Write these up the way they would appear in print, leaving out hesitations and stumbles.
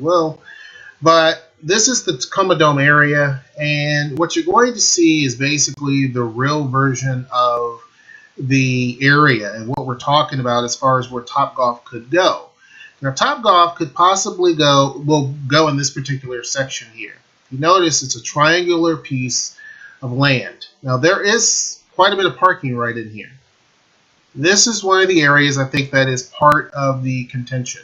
will. But this is the Tacoma Dome area, and what you're going to see is basically the real version of the area and what we're talking about as far as where Topgolf could go. Now, Topgolf could possibly will go in this particular section here. You notice it's a triangular piece of land. Now, there is quite a bit of parking right in here. This is one of the areas I think that is part of the contention,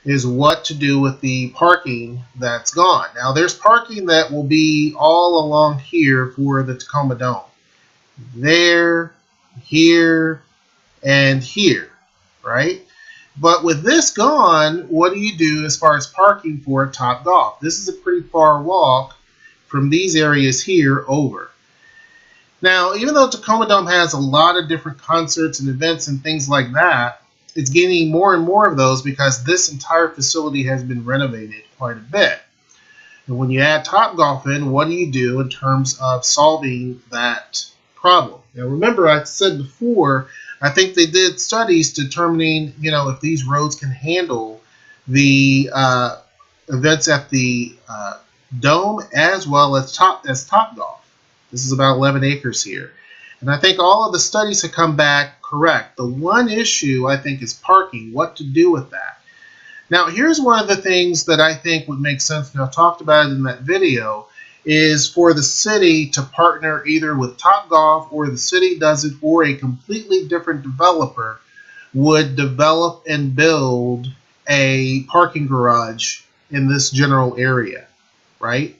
is what to do with the parking that's gone. Now, there's parking that will be all along here for the Tacoma Dome. There, here, and here, right? But with this gone, what do you do as far as parking for Topgolf? This is a pretty far walk from these areas here over. Now, even though Tacoma Dome has a lot of different concerts and events and things like that, it's gaining more and more of those because this entire facility has been renovated quite a bit. And when you add Topgolf in, what do you do in terms of solving that problem? Now, remember, I said before, I think they did studies determining, if these roads can handle the events at the Dome as well as Topgolf. This is about 11 acres here. And I think all of the studies have come back correct. The one issue, I think, is parking, what to do with that. Now, here's one of the things that I think would make sense, and I talked about it in that video, is for the city to partner either with Topgolf, or the city does it, or a completely different developer would develop and build a parking garage in this general area, right?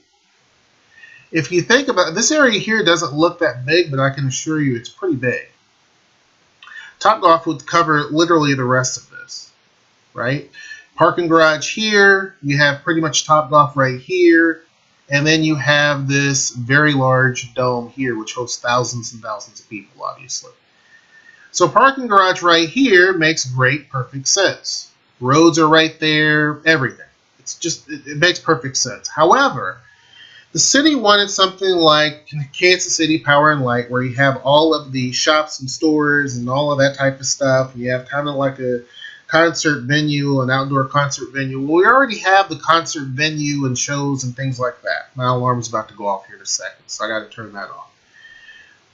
If you think about it, this area here doesn't look that big, but I can assure you it's pretty big. Topgolf would cover literally the rest of this, right? Parking garage here, you have pretty much Topgolf right here, and then you have this very large dome here, which hosts thousands and thousands of people, obviously. So parking garage right here makes great, perfect sense. Roads are right there, everything. It makes perfect sense. However, the city wanted something like Kansas City Power and Light, where you have all of the shops and stores and all of that type of stuff, and you have kind of like a concert venue, an outdoor concert venue. Well, we already have the concert venue and shows and things like that. My alarm is about to go off here in a second, so I got to turn that off.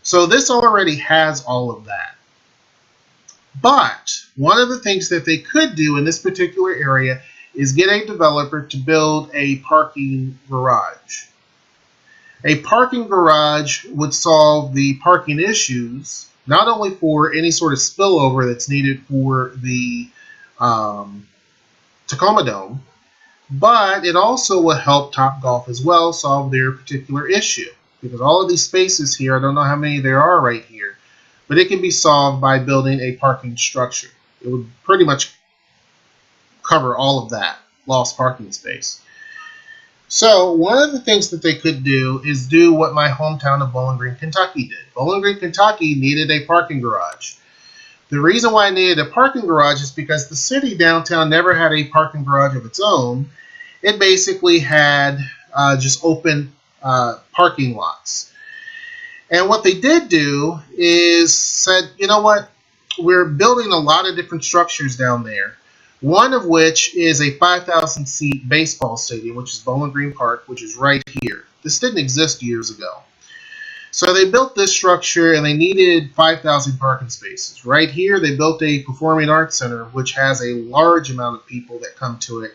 So this already has all of that. But one of the things that they could do in this particular area is get a developer to build a parking garage. A parking garage would solve the parking issues, not only for any sort of spillover that's needed for the Tacoma Dome, but it also will help Topgolf as well solve their particular issue. Because all of these spaces here, I don't know how many there are right here, but it can be solved by building a parking structure. It would pretty much cover all of that lost parking space. So one of the things that they could do is do what my hometown of Bowling Green, Kentucky did. Bowling Green, Kentucky needed a parking garage. The reason why it needed a parking garage is because the city downtown never had a parking garage of its own. It basically had just open parking lots. And what they did do is said, you know what, we're building a lot of different structures down there. One of which is a 5,000-seat baseball stadium, which is Bowling Green Park, which is right here. This didn't exist years ago. So they built this structure, and they needed 5,000 parking spaces. Right here, they built a performing arts center, which has a large amount of people that come to it.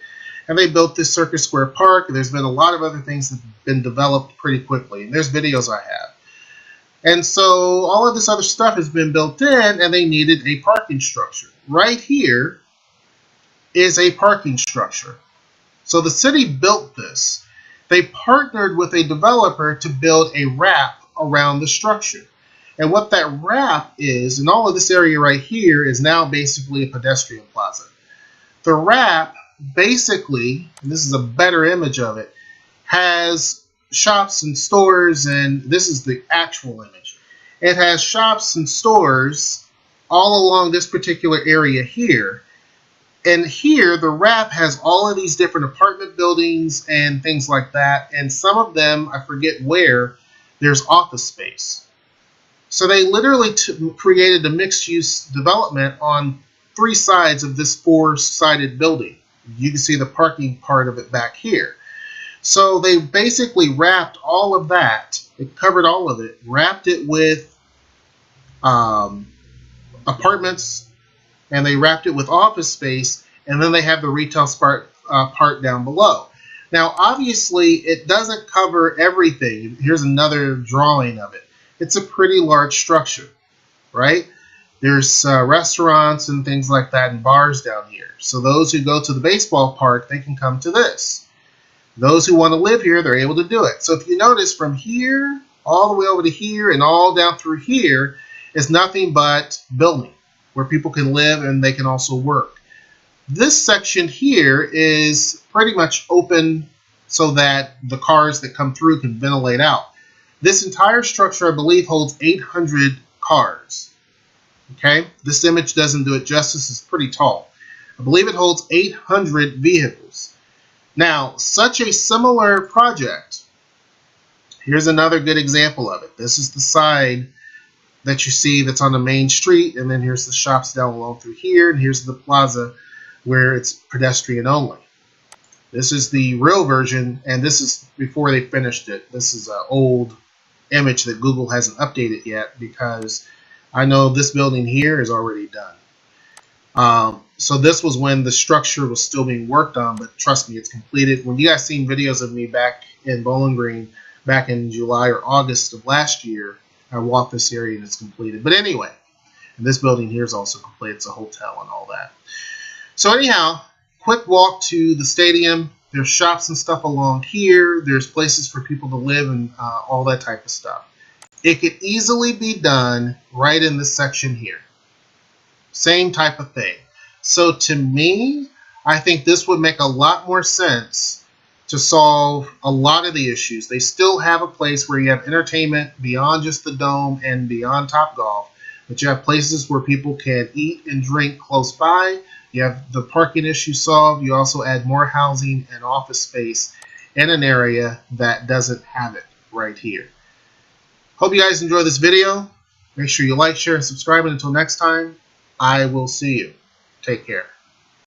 And they built this Circus Square Park. There's been a lot of other things that have been developed pretty quickly. And there's videos I have. And so all of this other stuff has been built in, and they needed a parking structure. Right here is a parking structure. So the city built this. They partnered with a developer to build a wrap around the structure. And what that wrap is, and all of this area right here is now basically a pedestrian plaza. The wrap basically, and this is a better image of it, has shops and stores, and this is the actual image. It has shops and stores all along this particular area here. And here, the wrap has all of these different apartment buildings and things like that. And some of them, I forget where, there's office space. So they literally created a mixed-use development on 3 sides of this 4-sided building. You can see the parking part of it back here. So they basically wrapped all of that. It covered all of it, wrapped it with apartments, and they wrapped it with office space, and then they have the retail part down below. Now, obviously, it doesn't cover everything. Here's another drawing of it. It's a pretty large structure, right? There's restaurants and things like that and bars down here. So those who go to the baseball park, they can come to this. Those who want to live here, they're able to do it. So if you notice from here all the way over to here and all down through here is nothing but building where people can live and they can also work. This section here is pretty much open so that the cars that come through can ventilate out. This entire structure, I believe, holds 800 cars. Okay, this image doesn't do it justice. It's pretty tall. I believe it holds 800 vehicles. Now, such a similar project, here's another good example of it. This is the side that you see that's on the main street, and then here's the shops down along through here, and here's the plaza where it's pedestrian only. This is the real version, and this is before they finished it. This is an old image that Google hasn't updated yet because I know this building here is already done. So this was when the structure was still being worked on, but trust me, it's completed. When you guys seen videos of me back in Bowling Green back in July or August of last year, I walked this area and it's completed. But anyway, and this building here is also complete. It's a hotel and all that. So anyhow, quick walk to the stadium. There's shops and stuff along here. There's places for people to live and all that type of stuff. It could easily be done right in this section here. Same type of thing. So to me, I think this would make a lot more sense to solve a lot of the issues. They still have a place where you have entertainment beyond just the dome and beyond Topgolf, but you have places where people can eat and drink close by. You have the parking issue solved. You also add more housing and office space in an area that doesn't have it right here. Hope you guys enjoy this video. Make sure you like, share, and subscribe. And until next time, I will see you. Take care.